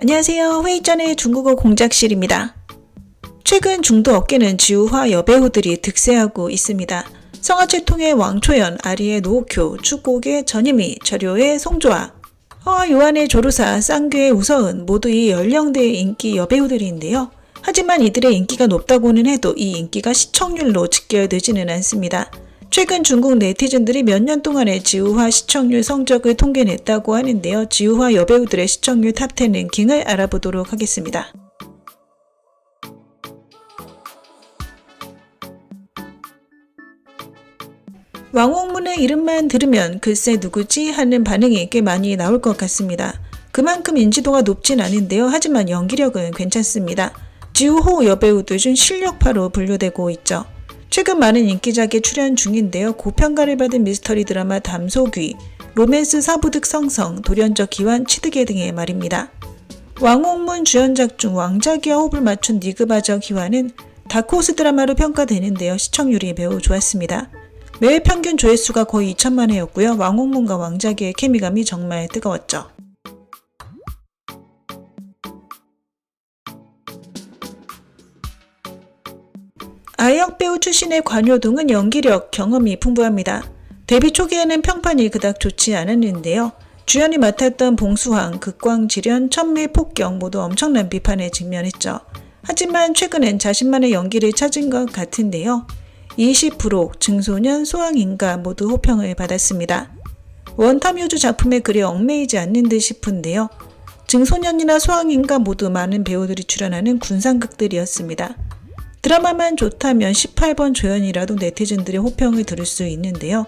안녕하세요. 회의 전의 중국어 공작실입니다. 최근 중도 업계는 지우화 여배우들이 득세하고 있습니다. 성화체통의 왕초연, 아리의 노옥효, 축곡의 전희미, 절요의 송조아, 허와 요한의 조르사, 쌍괴의 우서은 모두 이 연령대의 인기 여배우들인데요. 하지만 이들의 인기가 높다고는 해도 이 인기가 시청률로 직결되지는 않습니다. 최근 중국 네티즌들이 몇 년 동안의 지우화 시청률 성적을 통계냈다고 하는데요. 지우화 여배우들의 시청률 탑10 랭킹을 알아보도록 하겠습니다. 왕홍문의 이름만 들으면 글쎄 누구지 하는 반응이 꽤 많이 나올 것 같습니다. 그만큼 인지도가 높진 않은데요. 하지만 연기력은 괜찮습니다. 지우호 여배우들 중 실력파로 분류되고 있죠. 최근 많은 인기작에 출연 중인데요. 고평가를 받은 미스터리 드라마 담소귀, 로맨스 사부득 성성, 돌연적 기환, 치드개 등의 말입니다. 왕홍문 주연작 중 왕자기와 호흡을 맞춘 니그바적 기환은 다크호스 드라마로 평가되는데요. 시청률이 매우 좋았습니다. 매회 평균 조회수가 거의 2천만 회였고요. 왕홍문과 왕자기의 케미감이 정말 뜨거웠죠. 아역 배우 출신의 관효동은 연기력, 경험이 풍부합니다. 데뷔 초기에는 평판이 그닥 좋지 않았는데요. 주연이 맡았던 봉수황, 극광지련, 천밀, 폭경 모두 엄청난 비판에 직면했죠. 하지만 최근엔 자신만의 연기를 찾은 것 같은데요. 20%, 증소년, 소황인가 모두 호평을 받았습니다. 원탐요주 작품에 그리 얽매이지 않는 듯 싶은데요. 증소년이나 소황인가 모두 많은 배우들이 출연하는 군상극들이었습니다. 드라마만 좋다면 18번 조연이라도 네티즌들의 호평을 들을 수 있는데요.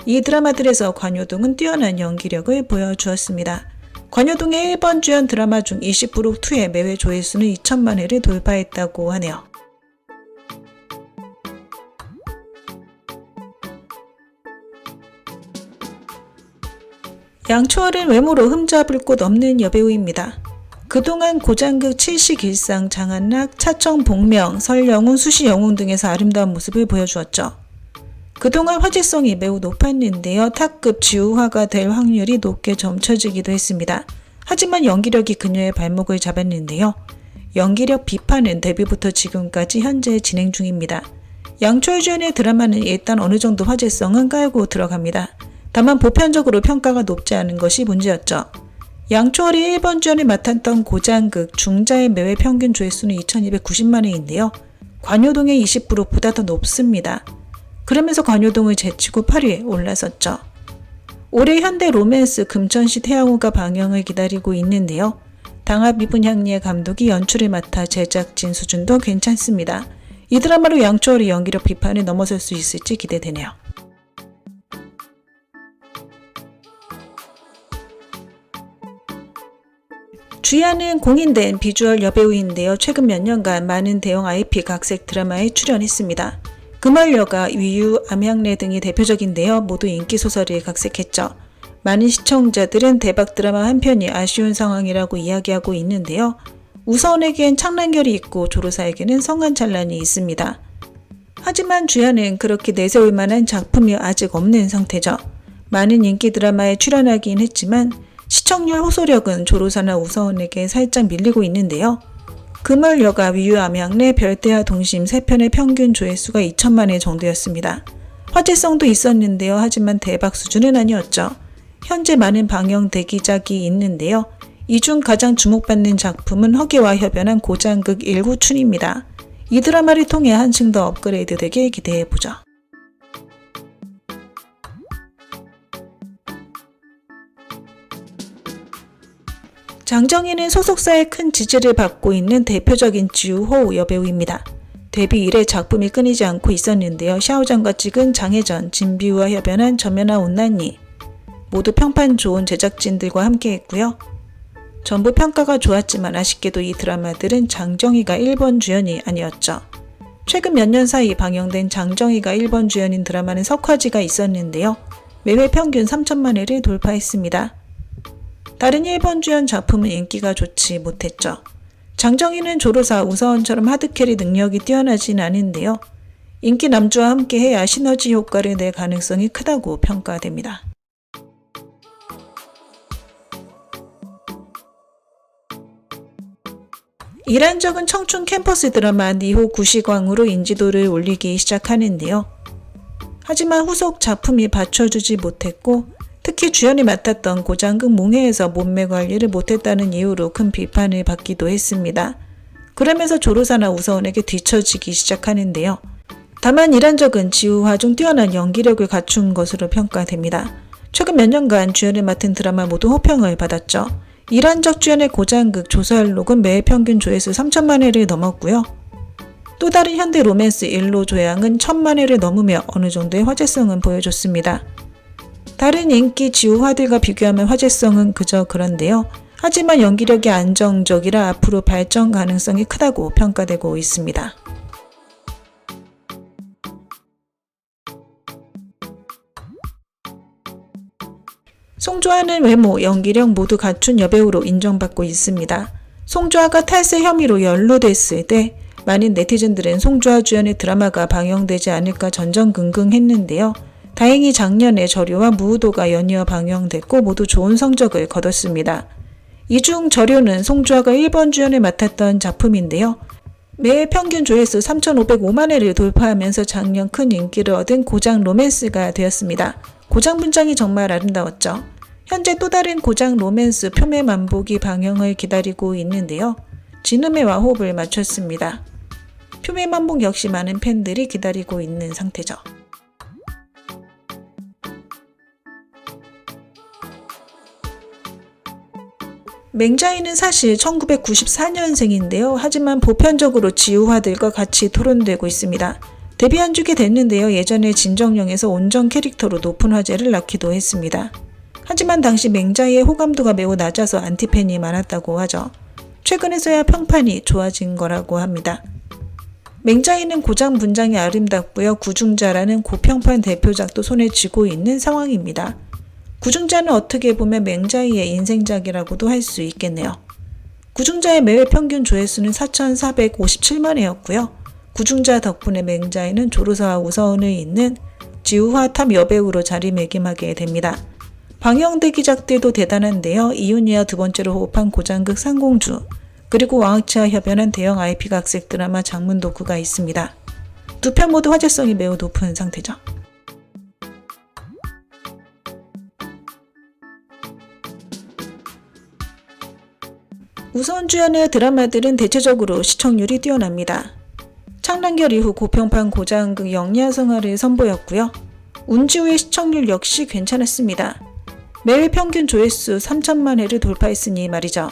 이 드라마들에서 관효동은 뛰어난 연기력을 보여주었습니다. 관효동의 1번 주연 드라마 중 20%2의 매회 조회수는 2천만 회를 돌파했다고 하네요. 양초월은 외모로 흠잡을 곳 없는 여배우입니다. 그동안 고장극 칠식일상, 장안락, 차청 복명, 설영훈, 수시영웅 등에서 아름다운 모습을 보여주었죠. 그동안 화제성이 매우 높았는데요. 탑급 지우화가 될 확률이 높게 점쳐지기도 했습니다. 하지만 연기력이 그녀의 발목을 잡았는데요. 연기력 비판은 데뷔부터 지금까지 현재 진행 중입니다. 양초월 주연의 드라마는 일단 어느 정도 화제성은 깔고 들어갑니다. 다만 보편적으로 평가가 높지 않은 것이 문제였죠. 양초월이 1번 주연을 맡았던 고장극 중자의 매회 평균 조회수는 2290만 회인데요. 관효동의 20%보다 더 높습니다. 그러면서 관효동을 제치고 8위에 올라섰죠. 올해 현대 로맨스 금천시 태양호가 방영을 기다리고 있는데요. 당합 이분향리의 감독이 연출을 맡아 제작진 수준도 괜찮습니다. 이 드라마로 양초월의 연기력 비판을 넘어설 수 있을지 기대되네요. 주연은 공인된 비주얼 여배우인데요. 최근 몇 년간 많은 대형 IP 각색 드라마에 출연했습니다. 금월여가, 위유, 암양래 등이 대표적인데요. 모두 인기소설을 각색했죠. 많은 시청자들은 대박 드라마 한 편이 아쉬운 상황이라고 이야기하고 있는데요. 우서은에겐 창란결이 있고 조르사에게는 성한찬란이 있습니다. 하지만 주연은 그렇게 내세울 만한 작품이 아직 없는 상태죠. 많은 인기 드라마에 출연하긴 했지만 시청률 호소력은 조르사나 우서은에게 살짝 밀리고 있는데요. 금월여가, 위유, 암양래, 별대와 동심 3편의 평균 조회수가 2천만 회 정도였습니다. 화제성도 있었는데요. 하지만 대박 수준은 아니었죠. 현재 많은 방영 대기작이 있는데요. 이 중 가장 주목받는 작품은 허기와 협연한 고장극 1구춘입니다. 이 드라마를 통해 한층 더 업그레이드 되길 기대해보죠. 장정희는 소속사의 큰 지지를 받고 있는 대표적인 지우호 여배우입니다. 데뷔 이래 작품이 끊이지 않고 있었는데요. 샤오장과 찍은 장혜전, 진비우와 협연한 전면화 온난이 모두 평판 좋은 제작진들과 함께 했고요. 전부 평가가 좋았지만 아쉽게도 이 드라마들은 장정희가 1번 주연이 아니었죠. 최근 몇 년 사이 방영된 장정희가 1번 주연인 드라마는 석화지가 있었는데요. 매회 평균 3천만 회를 돌파했습니다. 다른 1번 주연 작품은 인기가 좋지 못했죠. 장정희는 조르사, 우서은처럼 하드캐리 능력이 뛰어나진 않은데요. 인기 남주와 함께해야 시너지 효과를 낼 가능성이 크다고 평가됩니다. 이란적은 청춘 캠퍼스 드라마 니호 구시광으로 인지도를 올리기 시작하는데요. 하지만 후속 작품이 받쳐주지 못했고 특히 주연이 맡았던 고장극 몽해에서 몸매 관리를 못했다는 이유로 큰 비판을 받기도 했습니다. 그러면서 조로사나 우서은에게 뒤처지기 시작하는데요. 다만 이란적은 지우화 중 뛰어난 연기력을 갖춘 것으로 평가됩니다. 최근 몇 년간 주연을 맡은 드라마 모두 호평을 받았죠. 이란적 주연의 고장극 조서알록은 매해 평균 조회수 3천만 회를 넘었고요. 또 다른 현대 로맨스 일로조양은 1,000만 회를 넘으며 어느 정도의 화제성은 보여줬습니다. 다른 인기 지우화들과 비교하면 화제성은 그저 그런데요. 하지만 연기력이 안정적이라 앞으로 발전 가능성이 크다고 평가되고 있습니다. 송조아는 외모, 연기력 모두 갖춘 여배우로 인정받고 있습니다. 송조아가 탈세 혐의로 연루됐을 때 많은 네티즌들은 송조아 주연의 드라마가 방영되지 않을까 전전긍긍했는데요. 다행히 작년에 저료와 무우도가 연이어 방영됐고 모두 좋은 성적을 거뒀습니다. 이 중 저료는 송조아가 1번 주연을 맡았던 작품인데요. 매해 평균 조회수 3,505만 회를 돌파하면서 작년 큰 인기를 얻은 고장 로맨스가 되었습니다. 고장 분장이 정말 아름다웠죠. 현재 또 다른 고장 로맨스 표매만복이 방영을 기다리고 있는데요. 진음해와 호흡을 맞췄습니다. 표매만복 역시 많은 팬들이 기다리고 있는 상태죠. 맹자이는 사실 1994년생인데요. 하지만 보편적으로 지우화들과 같이 토론되고 있습니다. 데뷔 한 주기 됐는데요. 예전에 진정령에서 온전 캐릭터로 높은 화제를 낳기도 했습니다. 하지만 당시 맹자이의 호감도가 매우 낮아서 안티팬이 많았다고 하죠. 최근에서야 평판이 좋아진 거라고 합니다. 맹자이는 고장 분장이 아름답고요. 구중자라는 고평판 대표작도 손에 쥐고 있는 상황입니다. 구중자는 어떻게 보면 맹자이의 인생작이라고도 할 수 있겠네요. 구중자의 매회 평균 조회수는 4,457만 회였고요. 구중자 덕분에 맹자이는 조로사와 우서은을 잇는 지우화 탑 여배우로 자리매김하게 됩니다. 방영대기작들도 대단한데요. 이윤희와 두 번째로 호흡한 고장극 상공주, 그리고 왕학치와 협연한 대형 IP 각색 드라마 장문도구가 있습니다. 두 편 모두 화제성이 매우 높은 상태죠. 우서은 주연의 드라마들은 대체적으로 시청률이 뛰어납니다. 창란결 이후 고평판 고장극 영야성화를 선보였고요. 운지우의 시청률 역시 괜찮았습니다. 매회 평균 조회수 3천만 회를 돌파했으니 말이죠.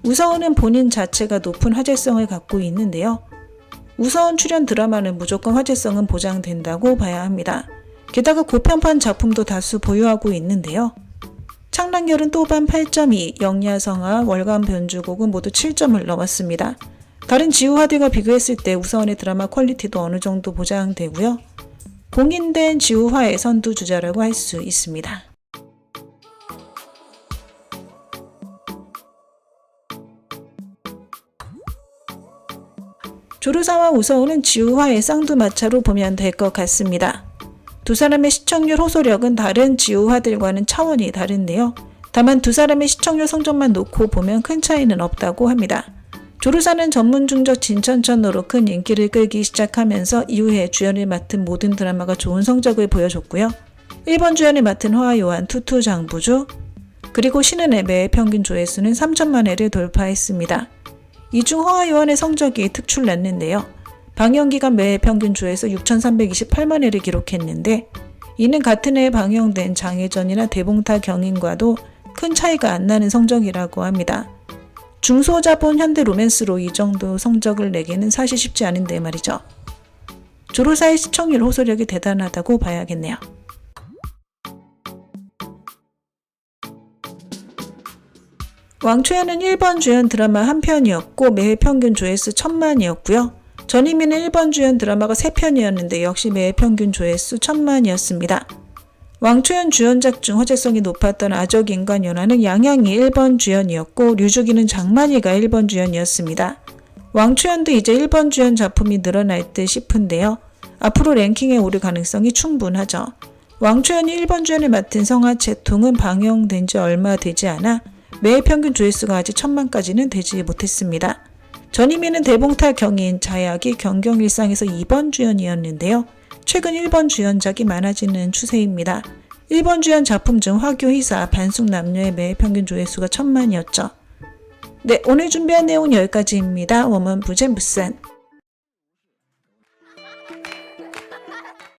우서은은 본인 자체가 높은 화제성을 갖고 있는데요. 우서은 출연 드라마는 무조건 화제성은 보장된다고 봐야 합니다. 게다가 고평판 작품도 다수 보유하고 있는데요. 창란결은 또반 8.2, 영야성화, 월간 변주곡은 모두 7점을 넘었습니다. 다른 지우화들과 비교했을 때 우서은의 드라마 퀄리티도 어느 정도 보장되고요. 공인된 지우화의 선두주자라고 할 수 있습니다. 조로사와 우서은은 지우화의 쌍두마차로 보면 될 것 같습니다. 두 사람의 시청률 호소력은 다른 지우화들과는 차원이 다른데요. 다만 두 사람의 시청률 성적만 놓고 보면 큰 차이는 없다고 합니다. 조로사는 전문 중적 진천천으로 큰 인기를 끌기 시작하면서 이후에 주연을 맡은 모든 드라마가 좋은 성적을 보여줬고요. 1번 주연을 맡은 허아요한 투투장부주, 그리고 신은의 매해 평균 조회수는 3천만 회를 돌파했습니다. 이 중 허아요한의 성적이 특출났는데요. 방영기간 매해 평균 조회수 6,328만 회를 기록했는데 이는 같은 해에 방영된 장혜전이나 대봉타 경인과도 큰 차이가 안 나는 성적이라고 합니다. 중소자본 현대 로맨스로 이 정도 성적을 내기는 사실 쉽지 않은데 말이죠. 조로사의 시청률 호소력이 대단하다고 봐야겠네요. 왕초연은 1번 주연 드라마 한 편이었고 매해 평균 조회수 1,000만이었고요. 전희민은 1번 주연 드라마가 3편이었는데 역시 매해 평균 조회수 1,000만이었습니다. 왕초연 주연작 중 화제성이 높았던 아적인간연화는 양양이 1번 주연이었고 류주기는 장만이가 1번 주연이었습니다. 왕초연도 이제 1번 주연 작품이 늘어날 듯 싶은데요. 앞으로 랭킹에 오를 가능성이 충분하죠. 왕초연이 1번 주연을 맡은 성화채통은 방영된 지 얼마 되지 않아 매해 평균 조회수가 아직 1,000만까지는 되지 못했습니다. 전임이는 대봉타 경인, 자약이 경경일상에서 2번 주연이었는데요. 최근 1번 주연작이 많아지는 추세입니다. 1번 주연 작품 중 화교, 희사, 반숙 남녀의 매 평균 조회수가 1000만이었죠. 네, 오늘 준비한 내용은 여기까지입니다. 我们不见不散。